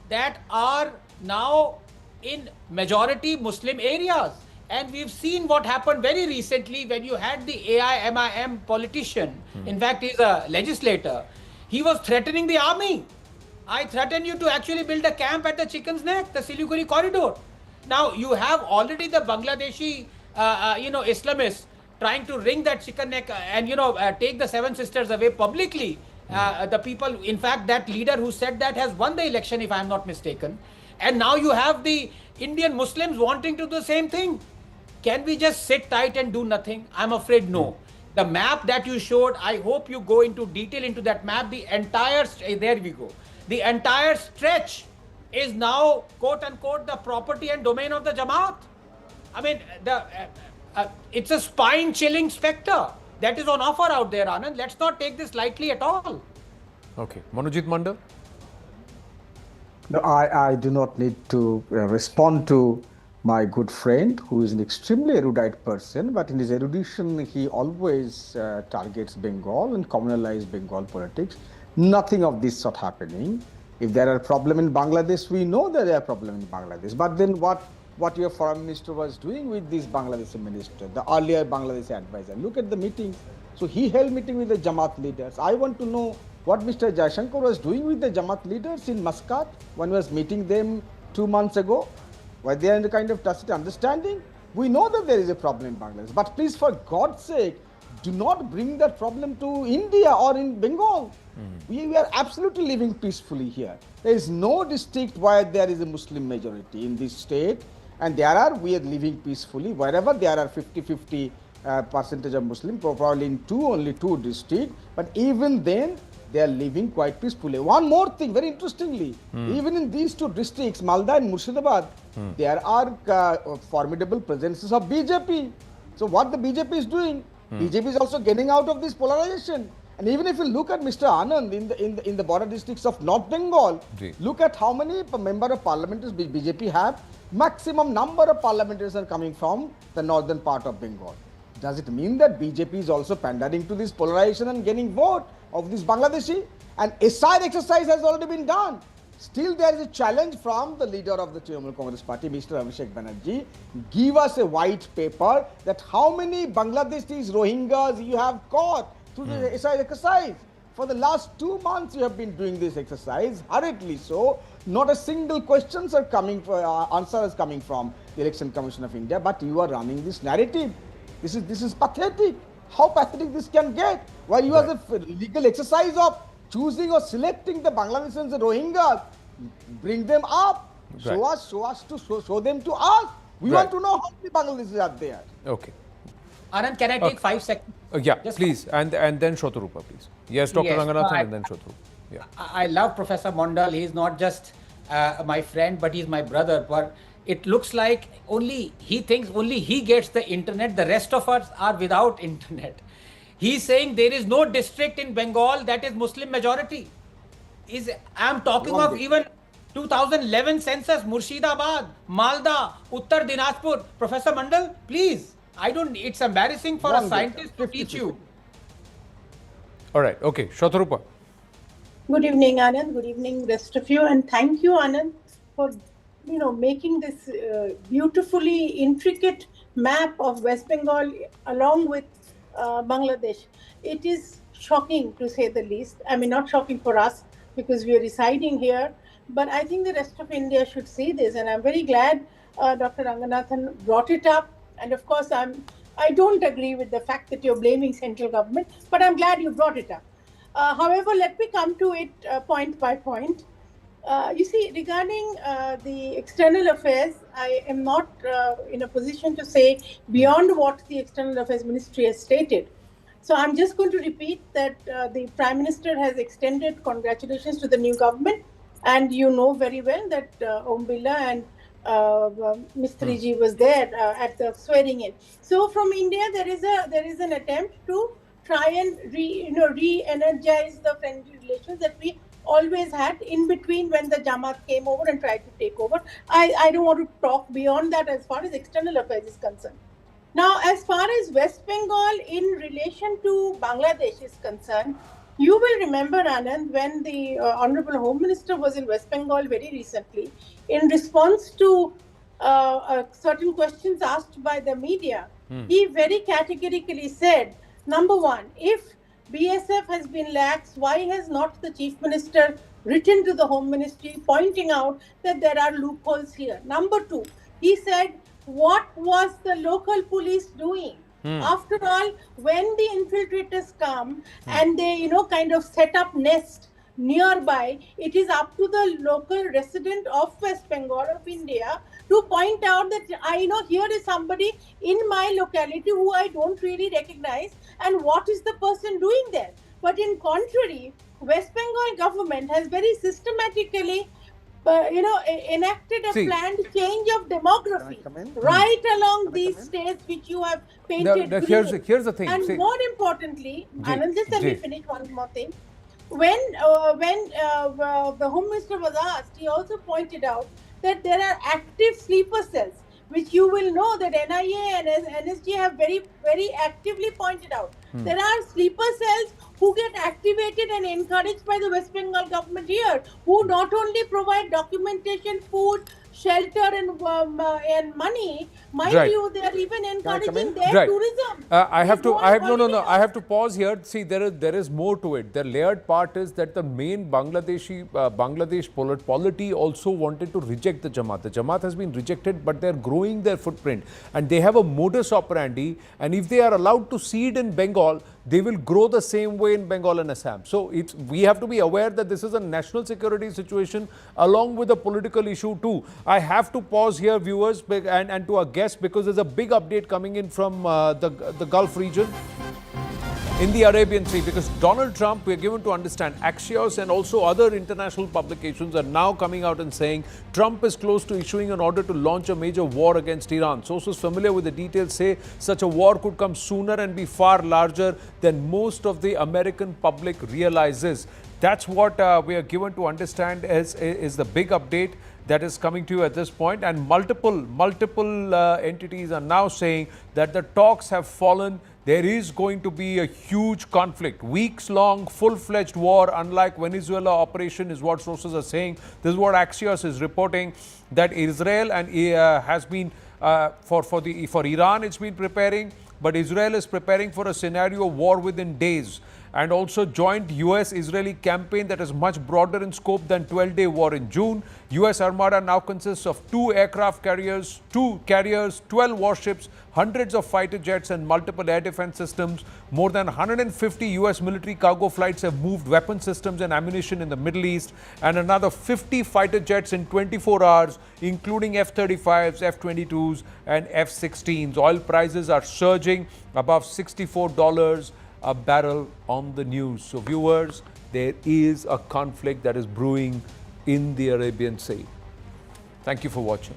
that are now in majority Muslim areas. And we've seen what happened very recently when you had the AIMIM politician. In fact, he's a legislator. He was threatening the army. I threaten you to actually build a camp at the Chicken's Neck, the Siliguri corridor. Now, you have already the Bangladeshi, Islamists trying to wring that chicken neck and, take the Seven Sisters away publicly. The people, in fact, that leader who said that has won the election, if I'm not mistaken. And now you have the Indian Muslims wanting to do the same thing. Can we just sit tight and do nothing? I'm afraid no. The map that you showed, I hope you go into detail into that map. The entire, there we go. The entire stretch is now, quote unquote, the property and domain of the Jamaat. I mean, it's a spine-chilling spectre that is on offer out there, Anand. Let's not take this lightly at all. Okay. Manojit Mandal? No, I do not need to respond to my good friend, who is an extremely erudite person, but in his erudition, he always targets Bengal and communalized Bengal politics. Nothing of this sort happening. If there are problems in Bangladesh, we know that there are problems in Bangladesh. But then what your foreign minister was doing with this Bangladeshi minister, the earlier Bangladeshi advisor, look at the meetings. So he held meeting with the Jamaat leaders. I want to know what Mr. Jaishankar was doing with the Jamaat leaders in Muscat when he was meeting them 2 months ago. Were they in a kind of tacit understanding? We know that there is a problem in Bangladesh, but please, for God's sake, do not bring that problem to India or in Bengal. We are absolutely living peacefully here. There is no district where there is a Muslim majority in this state, and we are living peacefully. Wherever there are 50-50 percentage of Muslim, probably in only two districts, but even then, they are living quite peacefully. One more thing, very interestingly, even in these two districts, Malda and Murshidabad, there are formidable presences of BJP. So what the BJP is doing, BJP is also getting out of this polarization. And even if you look at Mr. Anand in the border districts of North Bengal, look at how many member of parliamentaries BJP have. Maximum number of parliamentarians are coming from the northern part of Bengal. Does it mean that BJP is also pandering to this polarization and gaining vote of this Bangladeshi? And SIR exercise has already been done. Still there is a challenge from the leader of the Trinamool Congress Party, Mr. Abhishek Banerjee. Give us a white paper that how many Bangladeshis, Rohingyas you have caught through the SIR exercise. For the last 2 months you have been doing this exercise, hurriedly so. Not a single questions are coming, answer is coming from the Election Commission of India, but you are running this narrative. This is pathetic. How pathetic this can get? While you have a legal exercise of choosing or selecting the Bangladeshis and Rohingyas, bring them up, show them to us. We want to know how many Bangladeshis are there. Okay. Anand, can I take 5 seconds? Yeah, just please. And then Shotarupa, please. Yes, Dr. Ranganathan, and then Shotarupa. Yeah. I love Professor Mondal. He's not just my friend, but he's my brother. But it looks like he thinks only he gets the internet. The rest of us are without internet. He's saying there is no district in Bengal that is Muslim majority. I'm talking of even 2011 census, Murshidabad, Malda, Uttar Dinajpur. Professor Mondal, please. It's embarrassing for a scientist to teach you. All right. Okay. Shotarupa. Good evening, Anand. Good evening, rest of you. And thank you, Anand, for making this beautifully intricate map of West Bengal along with Bangladesh. It is shocking, to say the least. I mean, not shocking for us because we are residing here, but I think the rest of India should see this. And I'm very glad Dr. Ranganathan brought it up. And of course, I don't agree with the fact that you're blaming central government, but I'm glad you brought it up. However, let me come to it point by point. You see, regarding the external affairs, I am not in a position to say beyond what the External Affairs Ministry has stated. So I'm just going to repeat that the Prime Minister has extended congratulations to the new government. And you know very well that Om Birla and Mistry ji was there at the swearing in. So from India, there is an attempt to try and re-energize the friendly relations that we always had in between when the Jamaat came over and tried to take over. I don't want to talk beyond that as far as external affairs is concerned. Now, as far as West Bengal in relation to Bangladesh is concerned, you will remember, Anand, when the Honorable Home Minister was in West Bengal very recently, in response to certain questions asked by the media, he very categorically said, number one, if BSF has been lax, why has not the Chief Minister written to the Home Ministry pointing out that there are loopholes here? Number two, he said, what was the local police doing? After all, when the infiltrators come and they, kind of set up nest nearby, it is up to the local resident of West Bengal of India to point out that here is somebody in my locality who I don't really recognize, and what is the person doing there? But in contrary, West Bengal government has very systematically enacted a planned change of demography right along these states which you have painted. Here's the thing. And more importantly, Anand, just let me finish one more thing. When the Home Minister was asked, he also pointed out that there are active sleeper cells, which you will know that NIA and NSG have very, very actively pointed out. There are sleeper cells who get activated and encouraged by the West Bengal government here, who not only provide documentation, food, shelter, and money. Mind you, they are even encouraging their tourism. I have to pause here. See, there is more to it. The layered part is that the main Bangladesh polity also wanted to reject the Jamaat. The Jamaat has been rejected, but they are growing their footprint, and they have a modus operandi. And if they are allowed to seed in Bengal, they will grow the same way in Bengal and Assam. So we have to be aware that this is a national security situation along with a political issue too. I have to pause here, viewers, and to our guests, because there's a big update coming in from the Gulf region in the Arabian Sea, because Donald Trump, we are given to understand, Axios and also other international publications are now coming out and saying Trump is close to issuing an order to launch a major war against Iran. Sources familiar with the details say such a war could come sooner and be far larger than most of the American public realizes. That's what we are given to understand is the big update. that is coming to you at this point, and multiple entities are now saying that the talks have fallen. There is going to be a huge conflict, weeks-long, full-fledged war, unlike Venezuela operation, is what sources are saying. This is what Axios is reporting, that Israel and has been for Iran, it's been preparing, but Israel is preparing for a scenario of war within days, and also joint US-Israeli campaign that is much broader in scope than 12-day war in June. US Armada now consists of 2 aircraft carriers, 2 carriers, 12 warships, hundreds of fighter jets and multiple air defense systems. More than 150 US military cargo flights have moved weapon systems and ammunition in the Middle East, and another 50 fighter jets in 24 hours, including F-35s, F-22s and F-16s. Oil prices are surging above $64 a barrel on the news. So viewers, there is a conflict that is brewing in the Arabian Sea. Thank you for watching.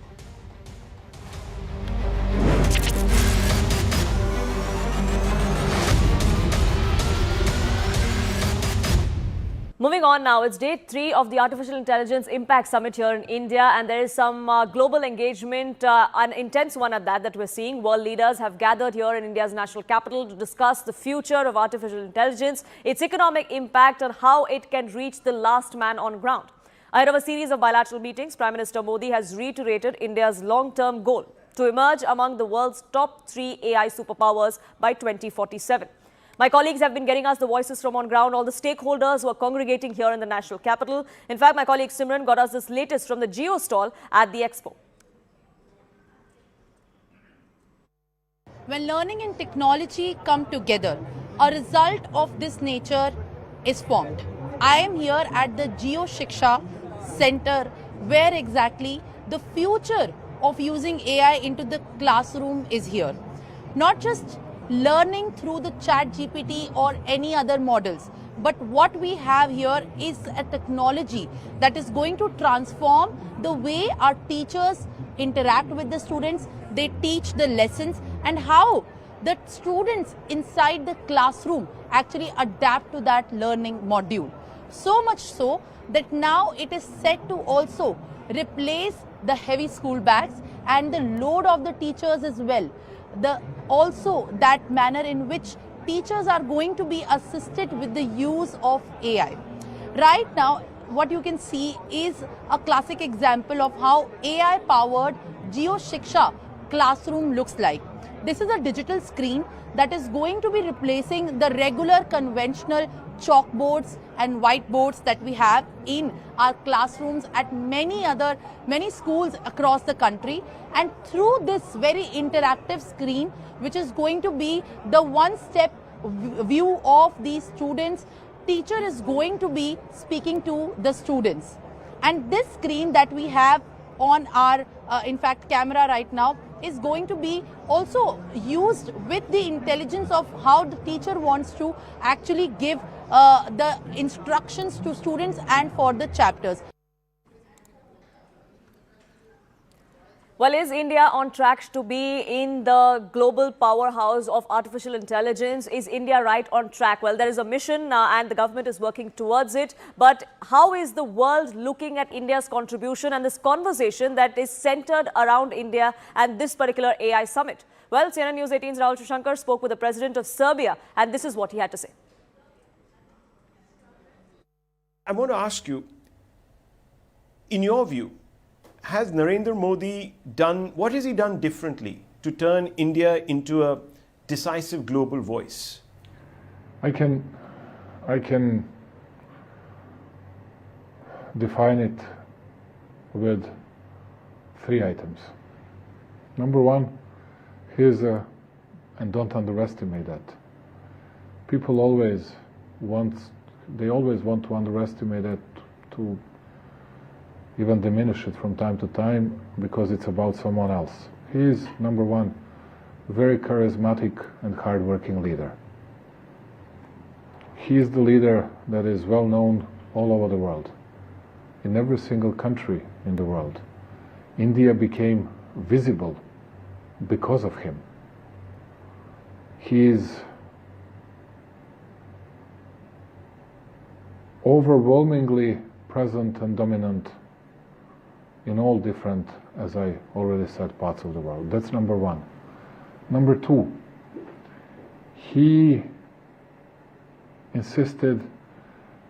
Moving on now, it's day 3 of the Artificial Intelligence Impact Summit here in India, and there is some global engagement, an intense one at that we're seeing. World leaders have gathered here in India's national capital to discuss the future of artificial intelligence, its economic impact and how it can reach the last man on ground. Ahead of a series of bilateral meetings, Prime Minister Modi has reiterated India's long-term goal to emerge among the world's top 3 AI superpowers by 2047. My colleagues have been getting us the voices from on ground, all the stakeholders who are congregating here in the national capital. In fact, my colleague Simran got us this latest from the Geo stall at the Expo. When learning and technology come together, a result of this nature is formed. I am here at the Geo Shiksha Center, where exactly the future of using AI into the classroom is here. Not just learning through the chat GPT or any other models, but what we have here is a technology that is going to transform the way our teachers interact with the students, they teach the lessons, and how the students inside the classroom actually adapt to that learning module. So much so that now it is set to also replace the heavy school bags and the load of the teachers as well. Also that manner in which teachers are going to be assisted with the use of AI. Right now, what you can see is a classic example of how AI-powered Geo Shiksha classroom looks like. This is a digital screen that is going to be replacing the regular conventional chalkboards and whiteboards that we have in our classrooms at many schools across the country. And through this very interactive screen, which is going to be the one-step view of these students, teacher is going to be speaking to the students. And this screen that we have on our, in fact, camera right now is going to be also used with the intelligence of how the teacher wants to actually give the instructions to students and for the chapters. Well, is India on track to be in the global powerhouse of artificial intelligence? Is India right on track? Well, there is a mission and the government is working towards it. But how is the world looking at India's contribution and this conversation that is centered around India and this particular AI summit? Well, CNN News 18's Rahul Shishankar spoke with the president of Serbia, and this is what he had to say. I want to ask you, in your view, has Narendra Modi done, what has he done differently to turn India into a decisive global voice? I can define it with 3 items. Number 1, and don't underestimate that. People always want to underestimate it, to even diminish it from time to time because it's about someone else. He is, number 1, a very charismatic and hard-working leader. He is the leader that is well known all over the world, in every single country in the world. India became visible because of him. He is overwhelmingly present and dominant in all different, as I already said, parts of the world. That's number one. Number two, he insisted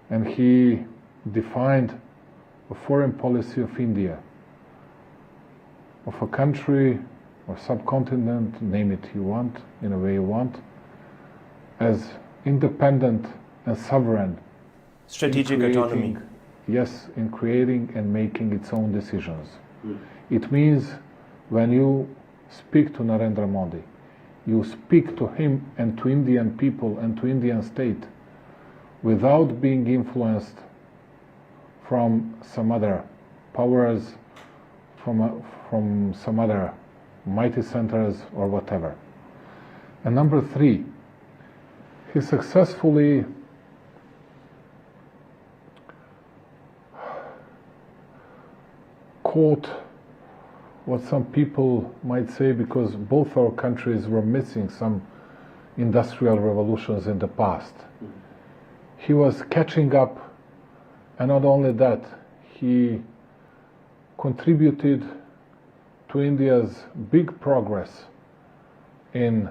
and he defined a foreign policy of India, of a country or subcontinent, name it you want, in a way you want, as independent and sovereign. Strategic autonomy. Yes, in creating and making its own decisions. It means when you speak to Narendra Modi, you speak to him and to Indian people and to Indian state without being influenced from some other powers, from some other mighty centers or whatever. And number three, he successfully caught what some people might say, because both our countries were missing some industrial revolutions in the past. He was catching up, and not only that, he contributed to India's big progress in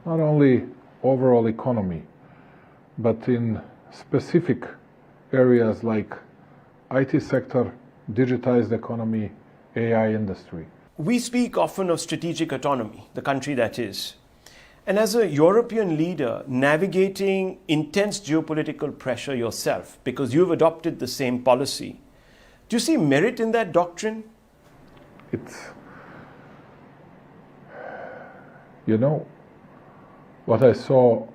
not only overall economy, but in specific areas like IT sector, digitized economy, AI industry. We speak often of strategic autonomy, the country that is. And as a European leader navigating intense geopolitical pressure yourself, because you've adopted the same policy, do you see merit in that doctrine? It's, you know, what I saw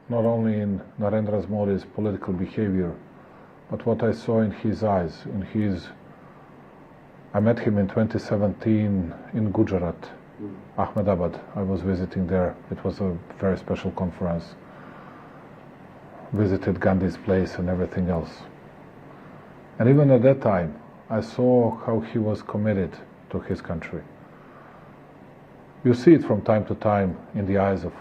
not only in Narendra Modi's political behavior, but what I saw in his eyes, I met him in 2017 in Gujarat, Ahmedabad. I was visiting there. It was a very special conference. Visited Gandhi's place and everything else. And even at that time, I saw how he was committed to his country. You see it from time to time in the eyes of